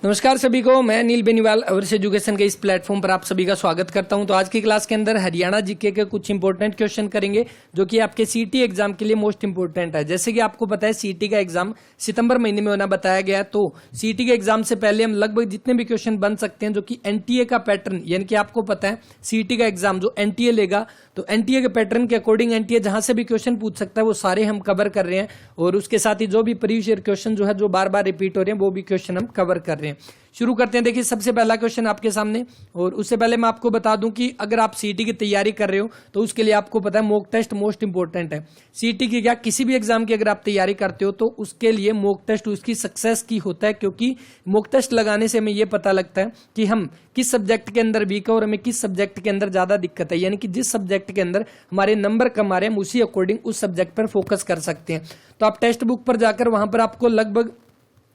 नमस्कार सभी को, मैं नील बेनीवाल अवर्स एजुकेशन के इस प्लेटफॉर्म पर आप सभी का स्वागत करता हूं। तो आज की क्लास के अंदर हरियाणा जीके के कुछ इंपॉर्टेंट क्वेश्चन करेंगे जो कि आपके सीटी एग्जाम के लिए मोस्ट इंपॉर्टेंट है। जैसे कि आपको पता है सीटी का एग्जाम सितंबर महीने में होना बताया गया, तो सीटी के एग्जाम से पहले हम लगभग जितने भी क्वेश्चन बन सकते हैं जो कि एनटीए का पैटर्न, यानी कि आपको पता है सीटी का एग्जाम जो एनटीए लेगा, तो एनटीए के पैटर्न के अकॉर्डिंग एनटीए जहां से भी क्वेश्चन पूछ सकता है वो सारे हम कवर कर रहे हैं। और उसके साथ ही जो भी प्रीवियस ईयर क्वेश्चन जो है जो बार बार रिपीट हो रहे हैं वो भी क्वेश्चन हम कवर कर रहे हैं। शुरू करते हैं। देखिए सबसे पहला क्वेश्चन आपके सामने, और उससे पहले मैं आपको बता दूं कि अगर आप सीटी की तैयारी कर रहे हो तो उसके लिए आपको पता है मॉक टेस्ट मोस्ट इंपॉर्टेंट है। सीटी की क्या किसी भी एग्जाम की अगर आप तैयारी करते हो तो उसके लिए मॉक टेस्ट उसकी सक्सेस की होता है, क्योंकि मॉक टेस्ट लगाने से हमें यह पता लगता है कि हम किस सब्जेक्ट के अंदर वीक है और हमें किस सब्जेक्ट के अंदर ज्यादा दिक्कत है, यानी कि जिस सब्जेक्ट के अंदर हमारे नंबर कम आ रहे हैं हम उसी अकॉर्डिंग उस सब्जेक्ट पर फोकस कर सकते हैं। तो आप टेक्स्ट बुक पर जाकर वहां पर आपको लगभग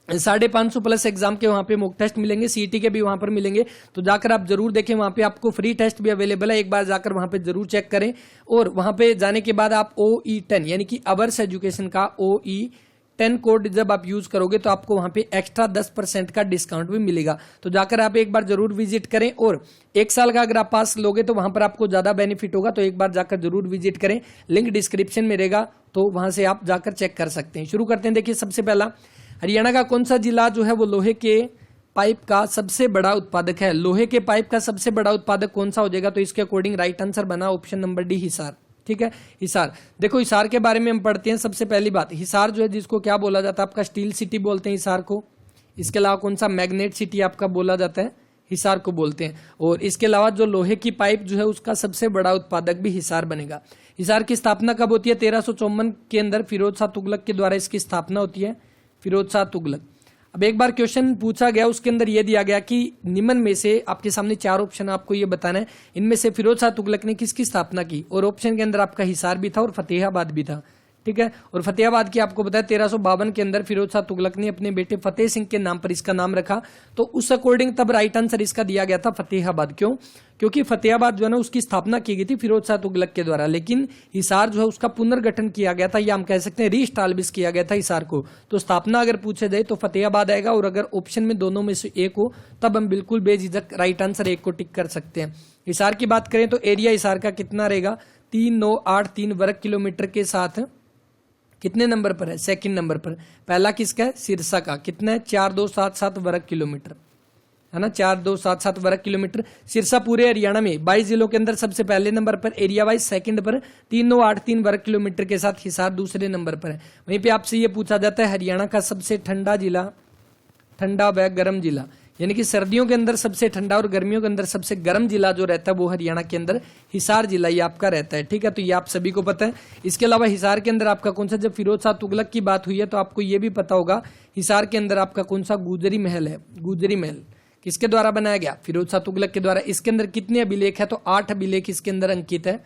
550 प्लस एग्जाम के वहां पे मॉक टेस्ट मिलेंगे, सीटी के भी वहां पर मिलेंगे। तो जाकर आप जरूर देखें, वहां पे आपको फ्री टेस्ट भी अवेलेबल है, एक बार जाकर वहां पे जरूर चेक करें। और वहां पे जाने के बाद आप OE10 यानी कि अवर्स एजुकेशन का OE10 कोड जब आप यूज करोगे तो आपको वहां पे एक्स्ट्रा 10% का डिस्काउंट भी मिलेगा। तो जाकर आप एक बार जरूर विजिट करें, और एक साल का अगर आप पास लोगे तो वहां पर आपको ज्यादा बेनिफिट होगा। तो एक बार जाकर जरूर विजिट करें, लिंक डिस्क्रिप्शन में रहेगा, तो वहां से आप जाकर चेक कर सकते हैं। शुरू करते हैं। देखिए सबसे पहला, हरियाणा का कौन सा जिला जो है वो लोहे के पाइप का सबसे बड़ा उत्पादक है? लोहे के पाइप का सबसे बड़ा उत्पादक कौन सा हो जाएगा? तो इसके अकॉर्डिंग राइट आंसर बना ऑप्शन नंबर डी, हिसार। ठीक है, हिसार। देखो हिसार के बारे में हम पढ़ते हैं। सबसे पहली बात, हिसार जो है जिसको क्या बोला जाता है, आपका स्टील सिटी बोलते हैं हिसार को। इसके अलावा कौन सा मैग्नेट सिटी आपका बोला जाता है, हिसार को बोलते हैं। और इसके अलावा जो लोहे की पाइप जो है उसका सबसे बड़ा उत्पादक भी हिसार बनेगा। हिसार की स्थापना कब होती है? 1354 के अंदर फिरोज शाह तुगलक के द्वारा इसकी स्थापना होती है, फिरोज शाह तुगलक। अब एक बार क्वेश्चन पूछा गया, उसके अंदर यह दिया गया कि निम्न में से, आपके सामने 4 ऑप्शन आपको ये बताना है, इनमें से फिरोज शाह तुगलक ने किसकी स्थापना की? और ऑप्शन के अंदर आपका हिसार भी था और फतेहाबाद भी था। ठीक है, और फतेहाबाद की आपको बताया 1352 के अंदर फिरोज शाह तुगलक ने अपने बेटे फतेह सिंह के नाम पर इसका नाम रखा। तो उस अकॉर्डिंग तब राइट आंसर इसका दिया गया था फतेहाबाद। क्यों? क्योंकि फतेहाबाद जो है ना उसकी स्थापना की गई थी फिरोज शाह तुगलक के द्वारा, लेकिन हिसार जो है उसका पुनर्गठन किया गया था, या हम कह सकते हैं रीस्टाब्लिश किया गया था हिसार को। तो स्थापना अगर पूछे जाए तो फतेहाबाद आएगा, और अगर ऑप्शन में दोनों में से एक हो तब हम बिल्कुल बेझिझक राइट आंसर एक को टिक कर सकते हैं। हिसार की बात करें तो एरिया हिसार का कितना रहेगा? 3983 वर्ग किलोमीटर के साथ कितने नंबर पर है? सेकंड नंबर पर। पहला किसका है? सिरसा का। कितना है? 4277 वर्ग किलोमीटर, है ना, 4277 वर्ग किलोमीटर। सिरसा पूरे हरियाणा में 22 जिलों के अंदर सबसे पहले नंबर पर, एरिया वाइज सेकंड पर 3983 वर्ग किलोमीटर के साथ हिसार दूसरे नंबर पर है। वहीं पे आपसे ये पूछा जाता है हरियाणा का सबसे ठंडा जिला, ठंडा व गर्म जिला, यानी कि सर्दियों के अंदर सबसे ठंडा और गर्मियों के अंदर सबसे गर्म जिला जो रहता है वो हरियाणा के अंदर हिसार जिला ये आपका रहता है। ठीक है, तो ये आप सभी को पता है। इसके अलावा हिसार के अंदर आपका कौन सा, जब फिरोज शाह तुगलक की बात हुई है तो आपको ये भी पता होगा हिसार के अंदर आपका कौन सा गुजरी महल है। गुजरी महल किसके द्वारा बनाया गया? फिरोज शाह तुगलक के द्वारा। इसके अंदर कितने अभिलेख है? तो 8 अभिलेख इसके अंदर अंकित है,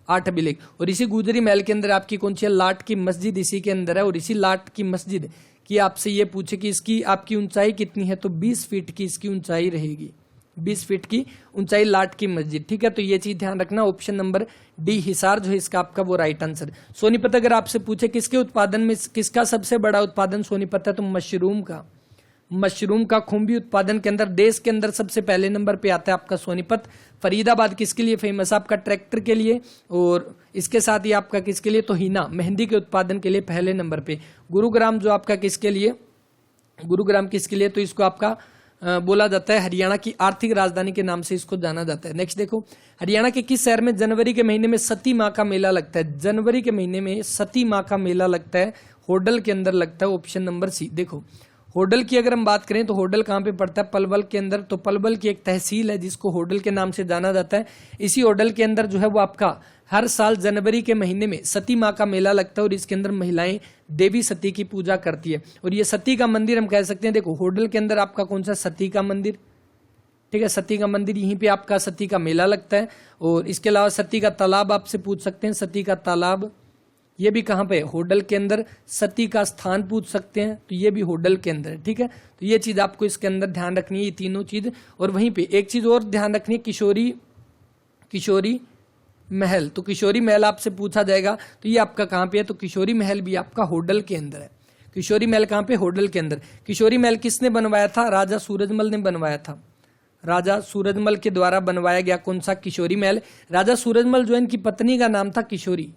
8 अभिलेख। और इसी गुजरी महल के अंदर आपकी कौन सी है? लाट की मस्जिद इसी के अंदर है। और इसी लाट की मस्जिद कि आपसे ये पूछे कि इसकी आपकी ऊंचाई कितनी है, तो 20 फीट की इसकी ऊंचाई रहेगी, 20 फीट की ऊंचाई लाट की मस्जिद। ठीक है, तो ये चीज ध्यान रखना। ऑप्शन नंबर डी हिसार जो है इसका आपका वो राइट आंसर। सोनीपत अगर आपसे पूछे किसके उत्पादन में किसका सबसे बड़ा उत्पादन सोनीपत है, तो मशरूम का। मशरूम का खुम्बी उत्पादन के अंदर देश के अंदर सबसे पहले नंबर पे आता है आपका सोनीपत। फरीदाबाद किसके लिए फेमस है? आपका ट्रैक्टर के लिए। और इसके साथ ही आपका किसके लिए? तो हिना, मेहंदी के उत्पादन के लिए पहले नंबर पे। गुरुग्राम जो आपका किसके लिए? गुरुग्राम किसके लिए? तो इसको आपका बोला जाता है हरियाणा की आर्थिक राजधानी के नाम से इसको जाना जाता है। नेक्स्ट देखो, हरियाणा के किस शहर में जनवरी के महीने में सती माँ का मेला लगता है? जनवरी के महीने में सती माँ का मेला लगता है, होडल के अंदर लगता है, ऑप्शन नंबर सी। देखो होडल की अगर हम बात करें तो होडल कहाँ पे पड़ता है? पलवल के अंदर। तो पलवल की एक तहसील है जिसको होडल के नाम से जाना जाता है। इसी होडल के अंदर जो है वो आपका हर साल जनवरी के महीने में सती माँ का मेला लगता है, और इसके अंदर महिलाएं देवी सती की पूजा करती है। और ये सती का मंदिर हम कह सकते हैं, देखो होडल के अंदर आपका कौन सा? सती का मंदिर। ठीक है, सती का मंदिर, यहीं पे आपका सती का मेला लगता है। और इसके अलावा सती का तालाब आपसे पूछ सकते हैं, सती का तालाब ये भी कहाँ पे? होडल के अंदर। सती का स्थान पूछ सकते हैं, तो ये भी होडल के अंदर है। ठीक है, तो ये चीज आपको इसके अंदर ध्यान रखनी है, ये तीनों चीज। और वहीं पे एक चीज और ध्यान रखनी है, किशोरी महल। तो किशोरी महल आपसे पूछा जाएगा, तो ये आपका कहाँ पे है? तो किशोरी महल भी आपका होडल के अंदर है। किशोरी महल कहाँ पे? होडल के अंदर। किशोरी महल किसने बनवाया था? राजा सूरजमल ने बनवाया था। राजा सूरजमल के द्वारा बनवाया गया कौन सा? किशोरी महल। राजा सूरजमल जो है इनकी पत्नी का नाम था किशोरी,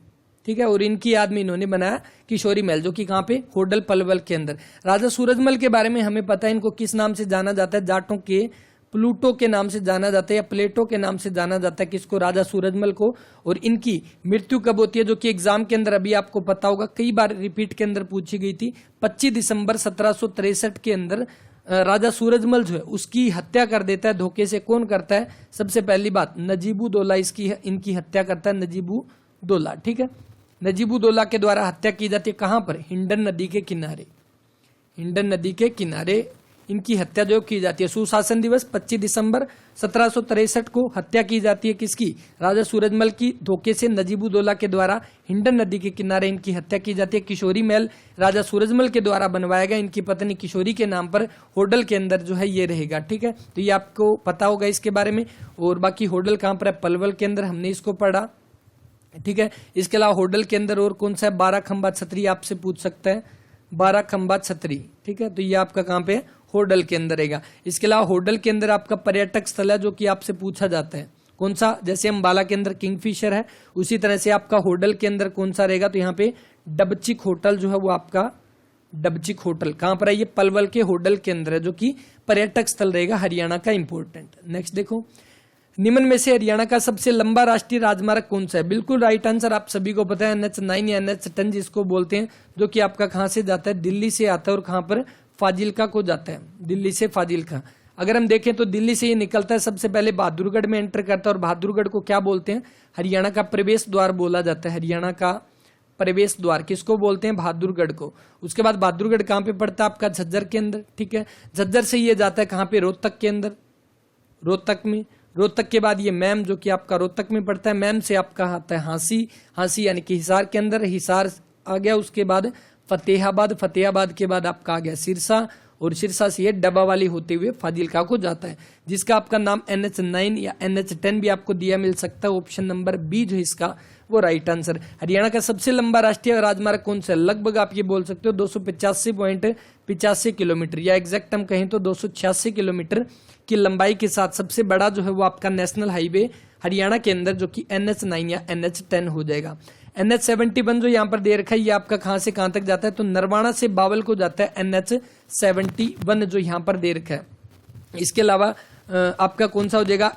ठीक है, और इनकी याद में इन्होंने बनाया किशोरी महल, जो कि कहाँ पे? होडल पलवल के अंदर। राजा सूरजमल के बारे में हमें पता है, इनको किस नाम से जाना जाता है? जाटों के प्लूटो के नाम से जाना जाता है या प्लेटो के नाम से जाना जाता है किसको? राजा सूरजमल को। और इनकी मृत्यु कब होती है? जो कि एग्जाम के अंदर अभी आपको पता होगा, कई बार रिपीट के अंदर पूछी गई थी। 25 दिसंबर 1763 के अंदर राजा सूरजमल जो है उसकी हत्या कर देता है धोखे से। कौन करता है? सबसे पहली बात नजीबुद्दौला इनकी हत्या करता है, नजीबुद्दौला, ठीक है। नजीबुद्दौला के द्वारा हत्या की जाती है कहां पर? हिंडन नदी के किनारे। हिंडन नदी के किनारे इनकी हत्या जो की जाती है। सुशासन दिवस 25 दिसंबर 1763 को हत्या की जाती है किसकी? राजा सूरजमल की। धोखे से नजीबुद्दौला के द्वारा हिंडन नदी के किनारे इनकी हत्या की जाती है। किशोरी महल राजा सूरजमल के द्वारा बनवाया गया, इनकी पत्नी किशोरी के नाम पर होडल के अंदर जो है ये रहेगा, ठीक है। तो ये आपको पता होगा इसके बारे में। और बाकी होडल कहां पर है? पलवल के अंदर, हमने इसको पढ़ा, ठीक है। इसके अलावा होडल के अंदर और कौन सा है? 12 खंबा छतरी आपसे पूछ सकता है, 12 खंबा छतरी, ठीक है। तो ये आपका कहां पे? होडल के अंदर रहेगा। इसके अलावा होडल के अंदर आपका पर्यटक स्थल है जो कि आपसे पूछा जाता है, कौन सा? जैसे अंबाला के अंदर किंगफिशर है, उसी तरह से आपका होडल के अंदर कौन सा रहेगा? तो यहाँ पे डबचिक होटल जो है वो आपका डबचिक होटल कहां पर है? ये पलवल के होडल के अंदर है, जो कि पर्यटक स्थल रहेगा हरियाणा का इंपोर्टेंट। नेक्स्ट देखो, निम्न में से हरियाणा का सबसे लंबा राष्ट्रीय राजमार्ग कौन सा है? बिल्कुल राइट आंसर आप सभी को पता है, NH9 या NH10 जिसको बोलते हैं, जो कि आपका कहां से जाता है? दिल्ली से आता है और कहां पर? फाजिल्का को जाता है, दिल्ली से फाजिल्का। अगर हम देखें तो दिल्ली से ये निकलता है, सबसे पहले बहादुरगढ़ में एंटर करता है, और बहादुरगढ़ को क्या बोलते हैं? हरियाणा का प्रवेश द्वार बोला जाता है। हरियाणा का प्रवेश द्वार किसको बोलते हैं? बहादुरगढ़ को। उसके बाद बहादुरगढ़ कहां पे पड़ता है? आपका झज्जर के अंदर, ठीक है। झज्जर से ये जाता है कहां पे? रोहतक के अंदर, रोहतक में। रोहतक के बाद ये मैम जो कि आपका रोहतक में पड़ता है, मैम से आपका आता है हांसी, हांसी यानी कि हिसार के अंदर, हिसार आ गया। उसके बाद फतेहाबाद, फतेहाबाद के बाद आपका आ गया सिरसा, और सिरसा से ये डब्बा वाली होते हुए फाजिल्का को जाता है, जिसका आपका नाम NH9 या NH10 भी आपको दिया मिल सकता है। ऑप्शन नंबर बी जो इसका वो राइट आंसर। हरियाणा का सबसे लंबा राष्ट्रीय राजमार्ग कौन सा है? लगभग आप ये बोल सकते हो 285.85 किलोमीटर, या एग्जैक्ट हम कहें तो 286 किलोमीटर की लंबाई के साथ सबसे बड़ा जो है वो आपका नेशनल हाईवे हरियाणा के अंदर, जो कि NH9 या NH10 हो जाएगा। NH71 जो यहाँ पर दे रखा है, ये आपका कहां से कहां तक जाता है? तो नरवाना से बावल को जाता है NH71 जो यहाँ पर दे रखा है। इसके अलावा आपका कौन सा हो जाएगा?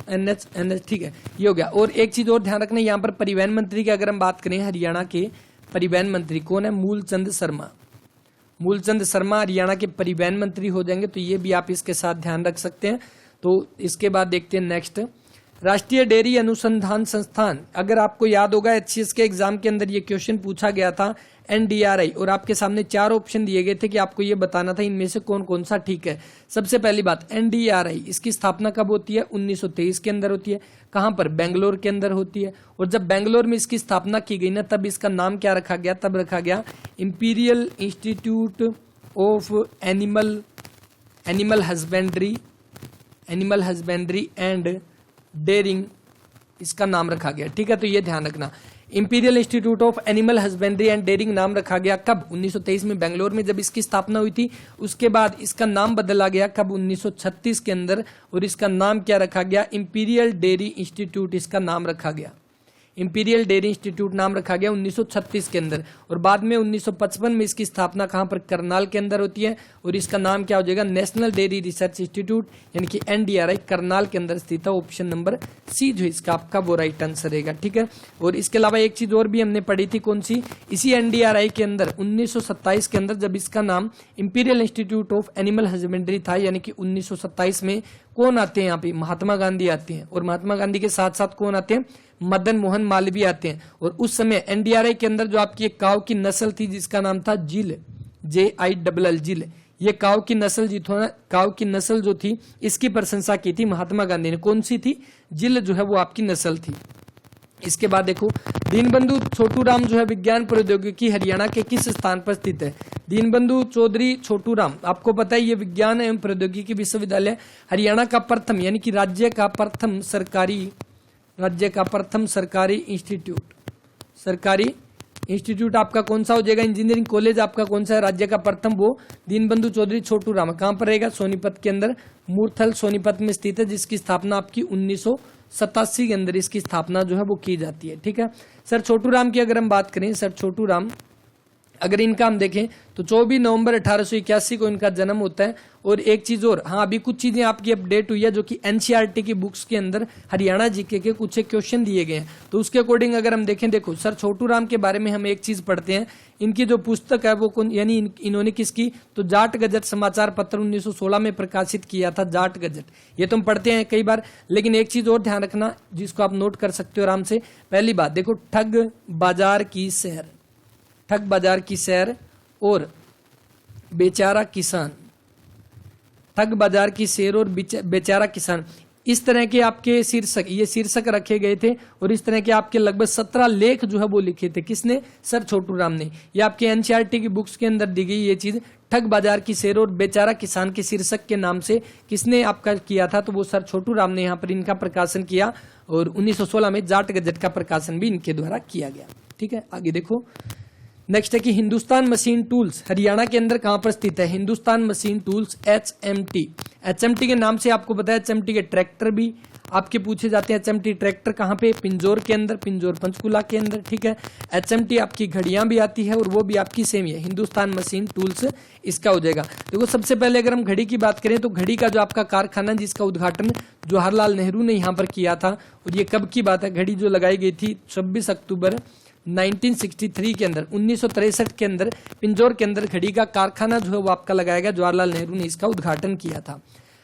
NH, ठीक है, ये हो गया। और एक चीज और ध्यान रखना, यहाँ पर परिवहन मंत्री की अगर हम बात करें, हरियाणा के परिवहन मंत्री कौन है? मूलचंद शर्मा। मूलचंद शर्मा हरियाणा के परिवहन मंत्री हो जाएंगे, तो ये भी आप इसके साथ ध्यान रख सकते हैं। तो इसके बाद देखते हैं नेक्स्ट, राष्ट्रीय डेयरी अनुसंधान संस्थान। अगर आपको याद होगा HCS के एग्जाम के अंदर ये क्वेश्चन पूछा गया था, NDRI, और आपके सामने 4 ऑप्शन दिए गए थे कि आपको ये बताना था इनमें से कौन कौन सा ठीक है। सबसे पहली बात NDRI, इसकी स्थापना कब होती है? 1923 के अंदर होती है। कहां पर? बेंगलोर के अंदर होती है। और जब बेंगलोर में इसकी स्थापना की गई ना, तब इसका नाम क्या रखा गया? तब रखा गया Imperial Institute of Animal Husbandry and Dairying, इसका नाम रखा गया, ठीक है। तो ये ध्यान रखना, Imperial Institute of Animal Husbandry and Dairying नाम रखा गया कब? 1923 में बेंगलोर में जब इसकी स्थापना हुई थी। उसके बाद इसका नाम बदला गया कब? 1936 के अंदर, और इसका नाम क्या रखा गया? इंपीरियल डेयरी इंस्टीट्यूट इसका नाम रखा गया। इंपीरियल डेयरी इंस्टीट्यूट नाम रखा गया 1936 के अंदर। और बाद में 1955 में इसकी स्थापना कहां पर? करनाल के अंदर होती है, और इसका नाम क्या हो जाएगा? नेशनल डेयरी रिसर्च इंस्टीट्यूट, यानी कि NDRI, करनाल के अंदर स्थित है। ऑप्शन नंबर सी जो इसका आपका वो राइट आंसर रहेगा, ठीक है। और इसके अलावा एक चीज और भी हमने पढ़ी थी, कौन सी? इसी NDRI के अंदर 1927 के अंदर जब इसका नाम imperial Institute of Animal husbandry था, यानी कि 1927 में कौन आते हैं यहाँ पे? महात्मा गांधी आते हैं, और महात्मा गांधी के साथ साथ कौन आते हैं? मदन मोहन मालवीय आते हैं। और उस समय NDRI के अंदर जो आपकी एक काव की नस्ल थी जिसका नाम था जिल, JILL, जिल, ये काव की नस्ल जो थी इसकी प्रशंसा की थी महात्मा गांधी ने। कौन सी थी? जिल जो है वो आपकी नस्ल थी। इसके बाद देखो, दीनबंधु छोटूराम जो है विज्ञान प्रौद्योगिकी हरियाणा के किस स्थान पर स्थित है? दीनबंधु चौधरी छोटूराम, आपको पता है ये विज्ञान एवं प्रौद्योगिकी विश्वविद्यालय हरियाणा का प्रथम, यानी कि राज्य का प्रथम सरकारी इंस्टीट्यूट, सरकारी इंस्टीट्यूट आपका कौन सा हो जाएगा, इंजीनियरिंग कॉलेज आपका कौन सा है राज्य का प्रथम, वो दीनबंधु चौधरी छोटू राम। कहाँ पर रहेगा, सोनीपत के अंदर, मूर्थल सोनीपत में स्थित है, जिसकी स्थापना आपकी 1987 के अंदर इसकी स्थापना जो है वो की जाती है। ठीक है सर, छोटू राम की अगर हम बात करें, सर छोटू राम अगर इनका हम देखें तो 24 नवंबर 1881 को इनका जन्म होता है। और एक चीज और, हाँ अभी कुछ चीजें आपकी अपडेट हुई है जो कि एनसीईआरटी की बुक्स के अंदर हरियाणा जीके के कुछ एक क्वेश्चन दिए गए हैं, तो उसके अकॉर्डिंग अगर हम देखें, देखो सर छोटू राम के बारे में हम एक चीज पढ़ते हैं, इनकी जो पुस्तक है वो कौन, यानी इन्होंने किसकी, तो जाट गजट समाचार पत्र 1916 में प्रकाशित किया था, जाट गजट, ये तो हम पढ़ते हैं कई बार। लेकिन एक चीज और ध्यान रखना जिसको आप नोट कर सकते हो आराम से, पहली बात देखो, ठग बाजार की सैर, ठग बाजार की सैर और बेचारा किसान, ठग बाजार की सैर और बेचारा किसान, इस तरह के आपके शीर्षक, ये शीर्षक रखे गए थे। और इस तरह के आपके लगभग 17 लेख जो है वो लिखे थे, किसने, सर छोटू राम ने। ये आपके एनसीईआरटी की बुक्स के अंदर दी गई ये चीज, ठग बाजार की सैर और बेचारा किसान के शीर्षक के नाम से किसने आपका किया था, तो वो सर छोटू राम ने यहाँ पर इनका प्रकाशन किया। और 1916 में जाट गजट का प्रकाशन भी इनके द्वारा किया गया। ठीक है, आगे देखो, नेक्स्ट है कि हिंदुस्तान मशीन टूल्स हरियाणा के अंदर कहां पर स्थित है, Hindustan machine tools HMT, HMT के नाम से आपको पता है, HMT के ट्रैक्टर भी आपके पूछे जाते हैं। HMT ट्रैक्टर कहां पे, पिंजौर के अंदर, पिंजौर पंचकुला के अंदर। ठीक है, HMT आपकी घड़ियां भी आती है और वो भी आपकी सेम ही है, हिंदुस्तान मशीन टूल्स इसका हो जाएगा। देखो सबसे पहले अगर हम घड़ी की बात करें तो घड़ी का जो आपका कारखाना जिसका उद्घाटन जवाहरलाल नेहरू ने यहाँ पर किया था, और ये कब की बात है, घड़ी जो लगाई गई थी 26 अक्टूबर 1963 के अंदर, 1963 के अंदर पिंजौर के अंदर घड़ी का कारखाना जो है वो आपका लगाया गया, जवाहरलाल नेहरू ने इसका उद्घाटन किया था।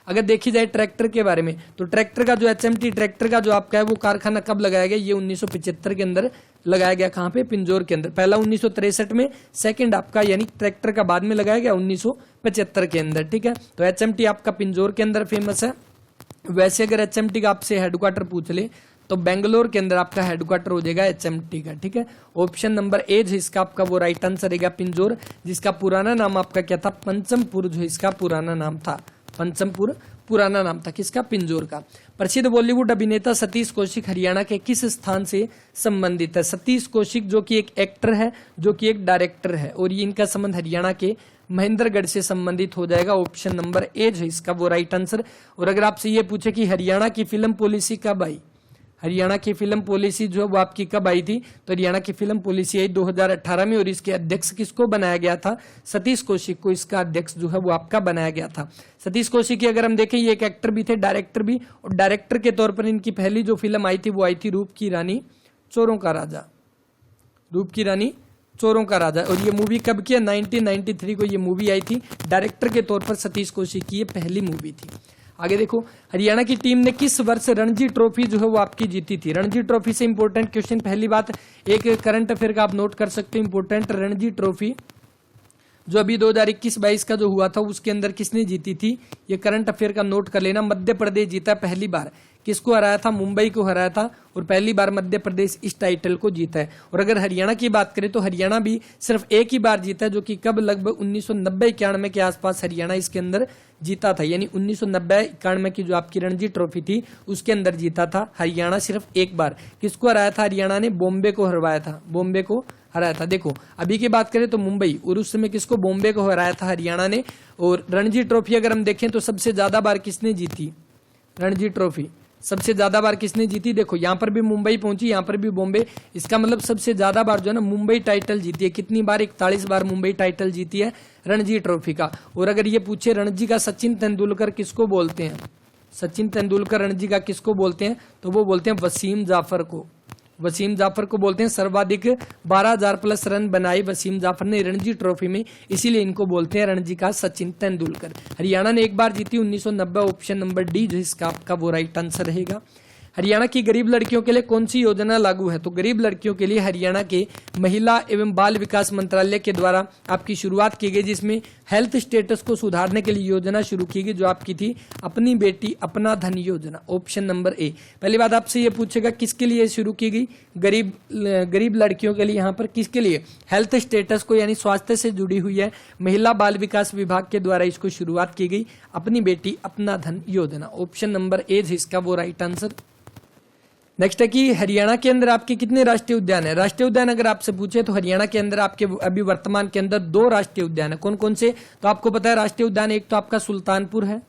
अगर देखी जाए ट्रैक्टर के बारे में, तो ट्रैक्टर का जो HMT ट्रैक्टर का जो आपका है वो कारखाना कब लगाया गया, ये 1975 के अंदर लगाया गया। कहाँ पे, पिंजौर के अंदर। पहला 1963 में, सेकंड आपका यानी ट्रैक्टर का बाद में लगाया गया 1975 के अंदर। ठीक है, तो HMT आपका पिंजौर के अंदर फेमस है। वैसे अगर HMT का आपसे हेडक्वार्टर पूछ ले तो बेंगलोर के अंदर आपका हेडक्वार्टर हो जाएगा HMT का। ठीक है, ऑप्शन नंबर ए जो इसका आपका वो राइट आंसर रहेगा, पिंजौर, जिसका पुराना नाम आपका क्या था, पंचमपुर, जो इसका पुराना नाम था, पंचमपुर पुराना नाम था किसका, पिंजौर का। प्रसिद्ध बॉलीवुड अभिनेता सतीश कौशिक हरियाणा के किस स्थान से संबंधित है, सतीश कौशिक जो कि एक एक्टर है, जो कि एक डायरेक्टर है, और ये इनका संबंध हरियाणा के महेंद्रगढ़ से संबंधित हो जाएगा। ऑप्शन नंबर ए जो इसका वो राइट आंसर। और अगर आपसे ये पूछे कि हरियाणा की फिल्म पॉलिसी कब आई, हरियाणा की फिल्म पॉलिसी जो है वो आपकी कब आई थी, तो हरियाणा की फिल्म पॉलिसी आई 2018 में, और इसके अध्यक्ष किसको बनाया गया था, सतीश कौशिक को इसका अध्यक्ष जो है वो आपका बनाया गया था। सतीश कौशिक की अगर हम देखें, ये एक एक्टर भी थे, डायरेक्टर भी, और डायरेक्टर के तौर पर इनकी पहली जो फिल्म आई थी वो आई थी रूप की रानी चोरों का राजा, रूप की रानी चोरों का राजा। और ये मूवी कब की है, 1993 को ये मूवी आई थी। डायरेक्टर के तौर पर सतीश कौशिक की ये पहली मूवी थी। आगे देखो, हरियाणा की टीम ने किस वर्ष रणजी ट्रॉफी जो है वो आपकी जीती थी। रणजी ट्रॉफी से इंपॉर्टेंट क्वेश्चन, पहली बात एक करंट अफेयर का आप नोट कर सकते हो, इंपॉर्टेंट, रणजी ट्रॉफी जो अभी 2021-22 का जो हुआ था उसके अंदर किसने जीती थी, ये करंट अफेयर का नोट कर लेना। मध्य प्रदेश जीता पहली बार, किसको हराया था, मुंबई को हराया था, और पहली बार मध्य प्रदेश इस टाइटल को जीता है। और अगर हरियाणा की बात करें तो हरियाणा भी सिर्फ एक ही बार जीता है, जो कि कब, लगभग 1990-91 के आसपास हरियाणा इसके अंदर जीता था, यानी 1990-91 की जो आपकी रणजी ट्रॉफी थी उसके अंदर जीता था हरियाणा सिर्फ एक बार। किसको हराया था हरियाणा ने, बॉम्बे को हरवाया था, बॉम्बे को हराया था। देखो अभी की बात करें तो मुंबई, और उस समय किसको, बॉम्बे को हराया था हरियाणा ने। और रणजी ट्रॉफी अगर हम देखें तो सबसे ज्यादा बार किसने जीती, रणजी ट्रॉफी सबसे ज्यादा बार किसने जीती, देखो यहाँ पर भी मुंबई पहुंची, यहाँ पर भी बॉम्बे, इसका मतलब सबसे ज्यादा बार जो है ना मुंबई टाइटल जीती है। कितनी बार, 41 बार मुंबई टाइटल जीती है रणजी ट्रॉफी का। और अगर ये पूछे रणजी का सचिन तेंदुलकर किसको बोलते हैं, सचिन तेंदुलकर रणजी का किसको बोलते हैं, तो वो बोलते हैं वसीम जाफर को, वसीम जाफर को बोलते हैं। सर्वाधिक 12,000 प्लस रन बनाए वसीम जाफर ने रणजी ट्रॉफी में, इसीलिए इनको बोलते हैं रणजी का सचिन तेंदुलकर। हरियाणा ने एक बार जीती 1990, ऑप्शन नंबर डी जो इसका आपका वो राइट आंसर रहेगा। हरियाणा की गरीब लड़कियों के लिए कौन सी योजना लागू है, तो गरीब लड़कियों के लिए हरियाणा के महिला एवं बाल विकास मंत्रालय के द्वारा आपकी शुरुआत की गई, जिसमें हेल्थ स्टेटस को सुधारने के लिए योजना शुरू की गई, जो आपकी थी अपनी बेटी अपना धन योजना, ऑप्शन नंबर ए। पहली बात आपसे ये पूछेगा किसके लिए शुरू की गई, गरीब लड़कियों के लिए, यहाँ पर किसके लिए, हेल्थ स्टेटस को यानी स्वास्थ्य से जुड़ी हुई है, महिला बाल विकास विभाग के द्वारा इसको शुरुआत की गई, अपनी बेटी अपना धन योजना, ऑप्शन नंबर ए इसका वो राइट आंसर। नेक्स्ट है कि हरियाणा के अंदर आपके कितने राष्ट्रीय उद्यान है। राष्ट्रीय उद्यान अगर आपसे पूछे तो हरियाणा के अंदर आपके अभी वर्तमान के अंदर 2 राष्ट्रीय उद्यान है। कौन कौन से, तो आपको पता है राष्ट्रीय उद्यान एक तो आपका सुल्तानपुर है,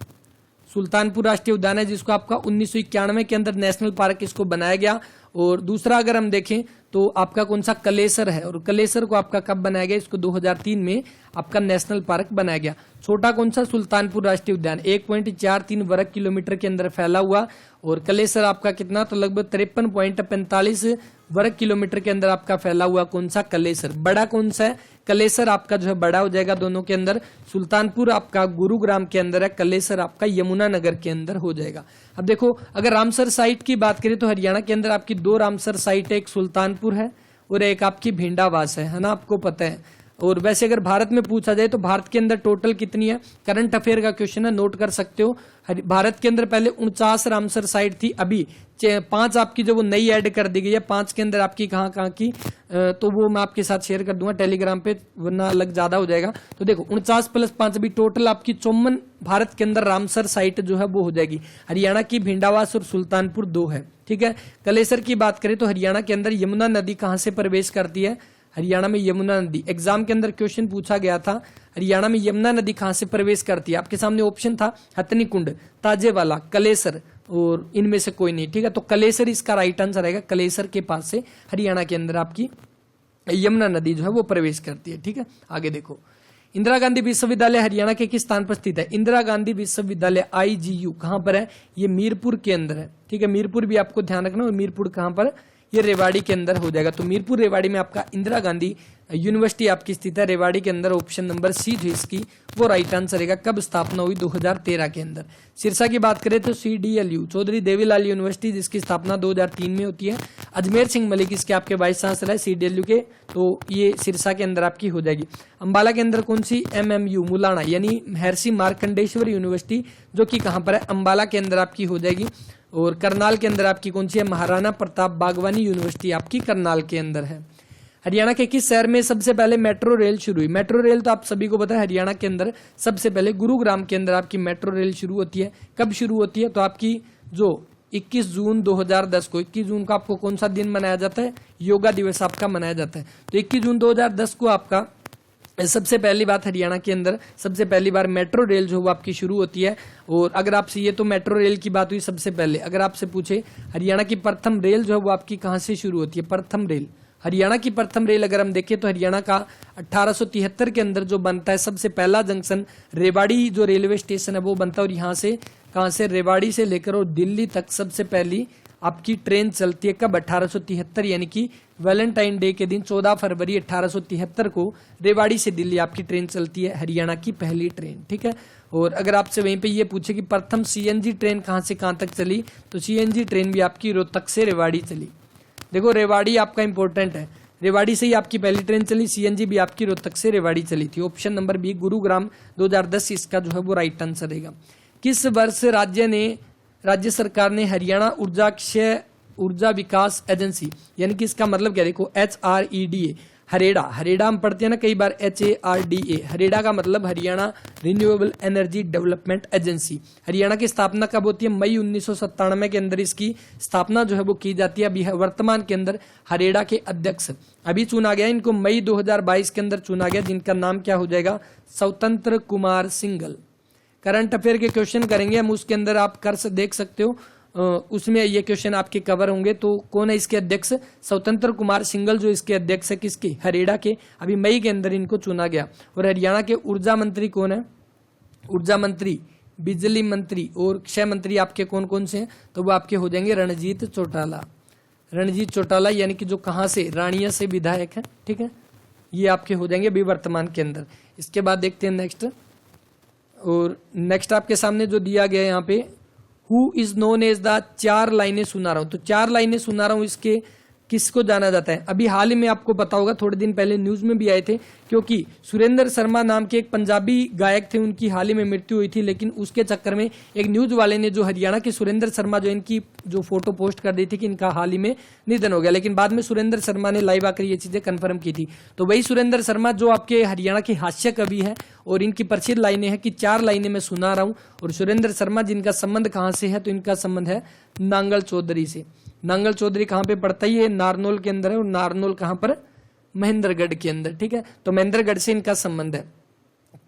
सुल्तानपुर राष्ट्रीय उद्यान है जिसको आपका 1991 के अंदर नेशनल पार्क इसको बनाया गया। और दूसरा अगर हम देखें तो आपका कौन सा कलेसर है, और कलेसर को आपका कब बनाया गया, इसको 2003 में आपका नेशनल पार्क बनाया गया। छोटा कौन सा, सुल्तानपुर राष्ट्रीय उद्यान 1.43 वर्ग किलोमीटर के अंदर फैला हुआ, और कलेसर आपका कितना, तो लगभग 53.45 वर्ग किलोमीटर के अंदर आपका फैला हुआ कौन सा, कलेसर। बड़ा कौन सा है, कलेसर आपका जो है बड़ा हो जाएगा दोनों के अंदर। सुल्तानपुर आपका गुरुग्राम के अंदर है, कलेसर आपका यमुनानगर के अंदर हो जाएगा। अब देखो अगर रामसर साइट की बात करें तो हरियाणा के अंदर आपकी 2 रामसर साइट है, एक सुल्तानपुर है और एक आपकी भिंडावास है ना, आपको पता है। और वैसे अगर भारत में पूछा जाए तो भारत के अंदर टोटल कितनी है, करंट अफेयर का क्वेश्चन है, नोट कर सकते हो। भारत के अंदर पहले 49 रामसर साइट थी, अभी 5 आपकी जो वो नई ऐड कर दी गई है। 5 के अंदर आपकी कहाँ की, तो वो मैं आपके साथ शेयर कर दूंगा टेलीग्राम पे, वरना अलग ज्यादा हो जाएगा। तो देखो 49 + 5 अभी टोटल आपकी 54 भारत के अंदर रामसर साइट जो है वो हो जाएगी। हरियाणा की भिंडावास और सुल्तानपुर 2 है, ठीक है। कलेसर की बात करें तो हरियाणा के अंदर यमुना नदी कहां से प्रवेश करती है, हरियाणा में यमुना नदी, एग्जाम के अंदर क्वेश्चन पूछा गया था, हरियाणा में यमुना नदी कहां से प्रवेश करती है। आपके सामने ऑप्शन था हथनी कुंड, ताजेवाला, कलेसर और इनमें से कोई नहीं, ठीक है। तो कलेसर इसका राइट आंसर आएगा, कलेसर के पास से हरियाणा के अंदर आपकी यमुना नदी जो है वो प्रवेश करती है, ठीक है। आगे देखो, इंदिरा गांधी विश्वविद्यालय हरियाणा के किस स्थान पर स्थित है। इंदिरा गांधी विश्वविद्यालय IGU कहां पर है, ये मीरपुर के अंदर है, ठीक है। मीरपुर भी आपको ध्यान रखना, और मीरपुर कहां पर, ये रेवाड़ी के अंदर हो जाएगा। तो मीरपुर रेवाड़ी में आपका इंदिरा गांधी यूनिवर्सिटी आपकी स्थित है, रेवाड़ी के अंदर। ऑप्शन नंबर सी जो इसकी वो राइट आंसर है। कब स्थापना हुई, 2013 के अंदर। सिरसा की बात करें तो CDLU चौधरी देवीलाल यूनिवर्सिटी, जिसकी स्थापना 2003 में होती है। अजमेर सिंह मलिक इसके आपके वाइस चांसलर है CDLU के, तो ये सिरसा के अंदर आपकी हो जाएगी। अंबाला के अंदर कौन सी, MMU मुलाना यानी महर्षि मार्कंडेश्वर यूनिवर्सिटी, जो कि कहां पर है, अंबाला के अंदर आपकी हो जाएगी। और करनाल के अंदर आपकी कौन सी है, महाराणा प्रताप बागवानी यूनिवर्सिटी आपकी करनाल के अंदर है। हरियाणा के किस शहर में सबसे पहले मेट्रो रेल शुरू हुई। मेट्रो रेल तो आप सभी को पता है, हरियाणा के अंदर सबसे पहले गुरुग्राम के अंदर आपकी मेट्रो रेल शुरू होती है। कब शुरू होती है, तो आपकी जो 21 जून 2010 को, 21 जून को आपको कौन सा दिन मनाया जाता है, योगा दिवस आपका मनाया जाता है। तो 21 जून 2010 को आपका सबसे पहली बात हरियाणा के अंदर सबसे पहली बार मेट्रो रेल जो वो आपकी शुरू होती है। और अगर आपसे, ये तो मेट्रो रेल की बात हुई सबसे पहले, अगर आपसे पूछे हरियाणा की प्रथम रेल जो है वो आपकी कहां से शुरू होती है, प्रथम रेल, हरियाणा की प्रथम रेल अगर हम देखें तो हरियाणा का 1873 के अंदर जो बनता है सबसे पहला जंक्शन रेवाड़ी जो रेलवे स्टेशन है वो बनता है। और यहाँ से कहां से, रेवाड़ी से लेकर और दिल्ली तक सबसे पहली आपकी ट्रेन चलती है। कब, 1873 यानी कि वैलेंटाइन डे के दिन 14 फरवरी 1873 को रेवाड़ी से दिल्ली आपकी ट्रेन चलती है, हरियाणा की पहली ट्रेन, ठीक है। और अगर आपसे वहीं पे ये पूछे कि प्रथम CNG ट्रेन कहां से कहां तक चली, तो CNG ट्रेन भी आपकी रोहतक से रेवाड़ी चली। देखो रेवाड़ी आपका इंपॉर्टेंट है, रेवाड़ी से ही आपकी पहली ट्रेन चली, CNG भी आपकी रोहतक से रेवाड़ी चली थी। ऑप्शन नंबर बी गुरुग्राम 2010 इसका जो है वो राइट आंसर रहेगा। किस वर्ष राज्य सरकार ने हरियाणा ऊर्जा विकास एजेंसी, यानी कि इसका मतलब क्या, देखो HREDA, हरेड़ा हम पढ़ते हैं ना कई बार, HARDA, हरेड़ा का मतलब Haryana renewable energy development agency. Haryana की स्थापना कब होती है, मई 1997 के अंदर इसकी स्थापना जो है वो की जाती है। अभी वर्तमान के अंदर हरेड़ा के अध्यक्ष अभी चुना गया, इनको मई 2022 के अंदर चुना गया, जिनका नाम क्या हो जाएगा, स्वतंत्र कुमार सिंघल। करंट अफेयर के क्वेश्चन करेंगे हम, उसके अंदर आप देख सकते हो, उसमें ये क्वेश्चन आपके कवर होंगे। तो कौन है इसके अध्यक्ष, स्वतंत्र कुमार सिंघल जो इसके अध्यक्ष है, किसके, हरेड़ा के। अभी मई के अंदर इनको चुना गया। और हरियाणा के ऊर्जा मंत्री कौन है, ऊर्जा मंत्री, बिजली मंत्री और क्षय मंत्री आपके कौन कौन से हैं, तो वो आपके हो जाएंगे रणजीत चौटाला। रणजीत चौटाला यानी कि जो कहां से, रानिया से विधायक है, ठीक है। ये आपके हो जाएंगे अभी वर्तमान के अंदर। इसके बाद देखते हैं नेक्स्ट, और नेक्स्ट आपके सामने जो दिया गया है यहाँ पे, who is known as the, 4 लाइनें सुना रहा हूं। तो 4 लाइनें सुना रहा हूं, इसके किसको जाना जाता है। अभी हाल ही में आपको पता होगा, थोड़े दिन पहले न्यूज में भी आए थे क्योंकि सुरेंद्र शर्मा नाम के एक पंजाबी गायक थे, उनकी हाल ही में मृत्यु हुई थी, लेकिन उसके चक्कर में एक न्यूज वाले ने जो हरियाणा के सुरेंद्र शर्मा जो इनकी जो फोटो पोस्ट कर दी थी कि इनका हाल ही में निधन हो गया, लेकिन बाद में सुरेंद्र शर्मा ने लाइव आकर ये चीजें कंफर्म की थी। तो वही सुरेंद्र शर्मा जो आपके हरियाणा के हास्य कवि है, और इनकी प्रसिद्ध लाइनें हैं कि 4 लाइनें मैं सुना रहा हूं। और सुरेंद्र शर्मा जिनका संबंध कहां से है, तो इनका संबंध है नांगल चौधरी से। नांगल चौधरी कहां पे पड़ता है, ये नारनौल के अंदर है, और नारनौल कहां पर, महेंद्रगढ़ के अंदर, ठीक है। तो महेंद्रगढ़ से इनका संबंध है।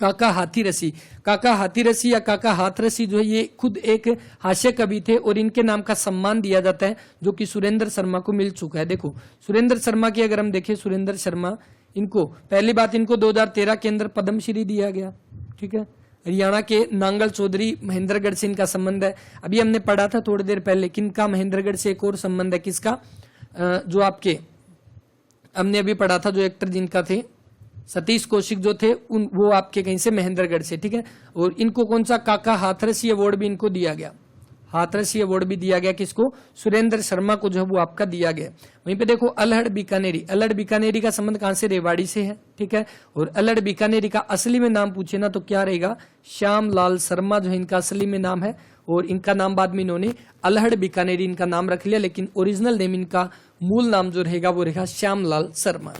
काका हाथीरसी, काका हाथीरसी या काका हाथरसी जो है ये खुद एक हास्य कवि थे, और इनके नाम का सम्मान दिया जाता है जो कि सुरेंद्र शर्मा को मिल चुका है। देखो सुरेंद्र शर्मा की अगर हम देखें, सुरेंद्र शर्मा, इनको पहली बात इनको 2013 के अंदर पद्मश्री दिया गया, ठीक है। हरियाणा के नांगल चौधरी, महेंद्रगढ़ से इनका संबंध है। अभी हमने पढ़ा था थोड़ी देर पहले किनका महेंद्रगढ़ से एक और संबंध है, किसका, जो आपके हमने अभी पढ़ा था, जो एक्टर जिनका थे सतीश कौशिक जो थे, वो आपके कहीं से महेंद्रगढ़ से, ठीक है। और इनको कौन सा काका हाथरसी अवार्ड भी इनको दिया गया, हाथरसी अवार्ड भी दिया गया किसको, सुरेंद्र शर्मा को जो है वो आपका दिया गया। वहीं पे देखो अल्हड़ बीकानेरी, अल्हड़ बीकानेरी का संबंध कहां से, रेवाड़ी से है, ठीक है। और अल्हड़ बीकानेरी का असली में नाम पूछे ना तो क्या रहेगा, श्याम लाल शर्मा जो है इनका असली में नाम है, और इनका नाम बाद में इन्होंने अल्हड़ बीकानेरी इनका नाम रख लिया, लेकिन ओरिजिनल नेम इनका मूल नाम जो रहेगा वो रहेगा श्यामलाल शर्मा।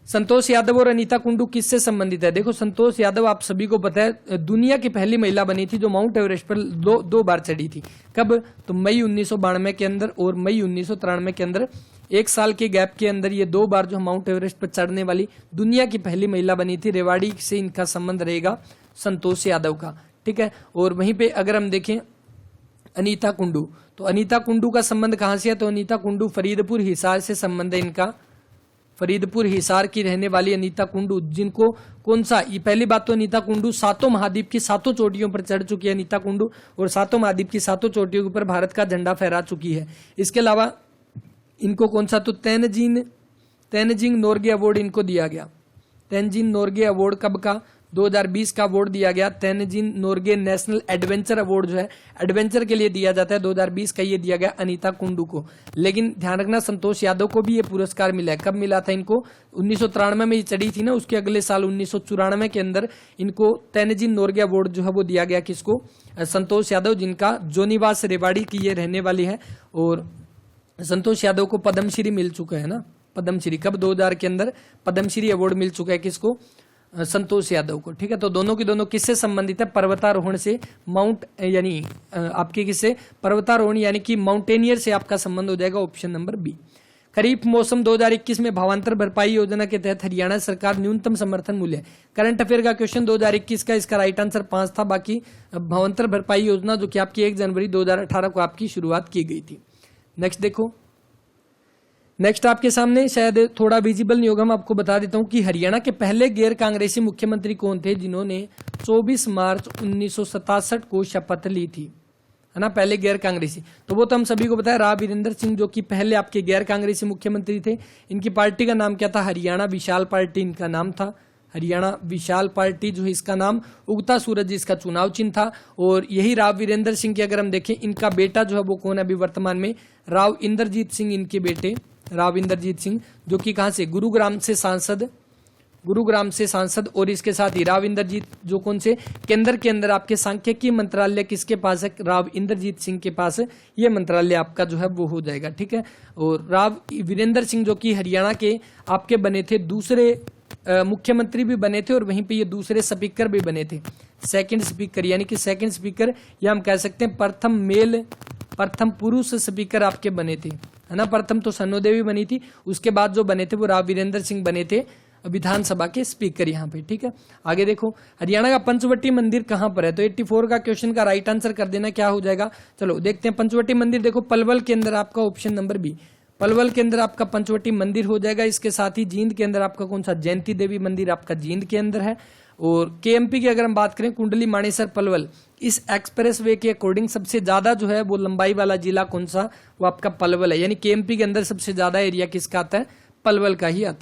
संतोष यादव और अनीता कुंडू किससे संबंधित है, देखो संतोष यादव आप सभी को पता है दुनिया की पहली महिला बनी थी जो माउंट एवरेस्ट पर दो बार चढ़ी थी। कब, तो मई 1992 के अंदर और मई 1993 के अंदर, 1 साल के गैप के अंदर ये 2 बार जो माउंट एवरेस्ट पर चढ़ने वाली दुनिया की पहली महिला बनी थी। रेवाड़ी से इनका संबंध रहेगा संतोष यादव का, ठीक है। और वहीं पे अगर हम देखें अनीता कुंडू, तो अनीता कुंडू का संबंध कहां से है, तो अनीता कुंडू फरीदपुर हिसार से संबंध है इनका। फरीदपुर हिसार की रहने वाली अनीता कुंडू, जिनको कौन सा, ये पहली बात तो अनीता कुंडू 7 महाद्वीप की 7 चोटियों पर चढ़ चुकी है अनीता कुंडू, और 7 महाद्वीप की 7 चोटियों के ऊपर भारत का झंडा फहरा चुकी है। इसके अलावा इनको कौन सा, तो तेनजिंग नोर्गे अवार्ड इनको दिया गया। तेनजिंग नोर्गे अवार्ड कब का, 2020 का अवार्ड दिया गया। Tenzing Norgay national adventure award जो है एडवेंचर के लिए दिया जाता है, 2020 का ये दिया गया अनीता कुंडू को। लेकिन ध्यान रखना संतोष यादव को भी ये पुरस्कार मिला है। कब मिला था इनको, 1993 में ये चढ़ी थी ना, उसके अगले साल 1994 के अंदर इनको तेनजिंग नोर्गे अवार्ड जो है वो दिया गया किसको, संतोष यादव, जिनका जोनीवास रेवाड़ी की ये रहने वाली है। और संतोष यादव को पद्मश्री मिल चुका है ना, पद्मश्री कब, 2000 के अंदर पद्मश्री अवार्ड मिल चुका है किसको, संतोष यादव को, ठीक है। तो दोनों की दोनों किससे संबंधित है, पर्वतारोहण से, माउंट यानी आपके किससे, पर्वतारोहण यानी कि माउंटेनियर से आपका संबंध हो जाएगा, ऑप्शन नंबर बी। खरीफ मौसम 2021 में भावांतर भरपाई योजना के तहत हरियाणा सरकार न्यूनतम समर्थन मूल्य, करंट अफेयर का क्वेश्चन 2021 का, इसका राइट आंसर 5 था। बाकी भावांतर भरपाई योजना जो कि आपकी 1 जनवरी 2018 को आपकी शुरुआत की गई थी। नेक्स्ट देखो, नेक्स्ट आपके सामने शायद थोड़ा विजिबल नहीं होगा, मैं आपको बता देता हूं कि हरियाणा के पहले गैर कांग्रेसी मुख्यमंत्री कौन थे जिन्होंने 24 मार्च 1967 को शपथ ली थी, है ना, पहले गैर कांग्रेसी। तो वो तो हम सभी को पता है, राव वीरेंद्र सिंह जो कि पहले आपके गैर कांग्रेसी मुख्यमंत्री थे। इनकी पार्टी का नाम क्या था, हरियाणा विशाल पार्टी इनका नाम था। हरियाणा विशाल पार्टी जो है इसका नाम, उगता सूरज इसका चुनाव चिन्ह था। और यही राव वीरेंद्र सिंह की अगर हम देखें, इनका बेटा जो है वो कौन है अभी वर्तमान में, राव इंद्रजीत सिंह इनके बेटे, राव इंद्रजीत सिंह, जो कि कहां से, गुरुग्राम से सांसद, गुरुग्राम से सांसद। और इसके साथ ही राव इंद्रजीत जो कौन से, केंद्र के अंदर आपके सांख्यिकी मंत्रालय किसके पास है, राव इंद्रजीत सिंह के पास है, ये मंत्रालय आपका जो है वो हो जाएगा, ठीक है। और राव वीरेंद्र सिंह जो कि हरियाणा के आपके बने थे दूसरे मुख्यमंत्री भी बने थे, और वहीं पे ये दूसरे स्पीकर भी बने थे, सेकंड स्पीकर, यानी कि सेकंड स्पीकर, या हम कह सकते हैं प्रथम पुरुष स्पीकर आपके बने थे, है ना। प्रथम तो सन्नोदेवी बनी थी, उसके बाद जो बने थे वो राव वीरेंद्र सिंह बने थे विधानसभा के स्पीकर यहाँ पे, ठीक है। आगे देखो, हरियाणा का पंचवटी मंदिर कहाँ पर है, तो 84 का क्वेश्चन का राइट आंसर कर देना, क्या हो जाएगा। चलो देखते हैं, पंचवटी मंदिर देखो पलवल के अंदर आपका, ऑप्शन नंबर बी, पलवल के अंदर आपका पंचवटी मंदिर हो जाएगा। इसके साथ ही जींद के अंदर आपका कौन सा, जयंती देवी मंदिर आपका जींद के अंदर है। और केएमपी की अगर हम बात करें, कुंडली मानेसर पलवल, इस एक्सप्रेस वे के अकॉर्डिंग सबसे ज्यादा जो है वो लंबाई वाला जिला कौन सा, वो आपका पलवल है। यानी केएमपी के अंदर सबसे ज्यादा एरिया किसका आता है, पलवल का ही आता है।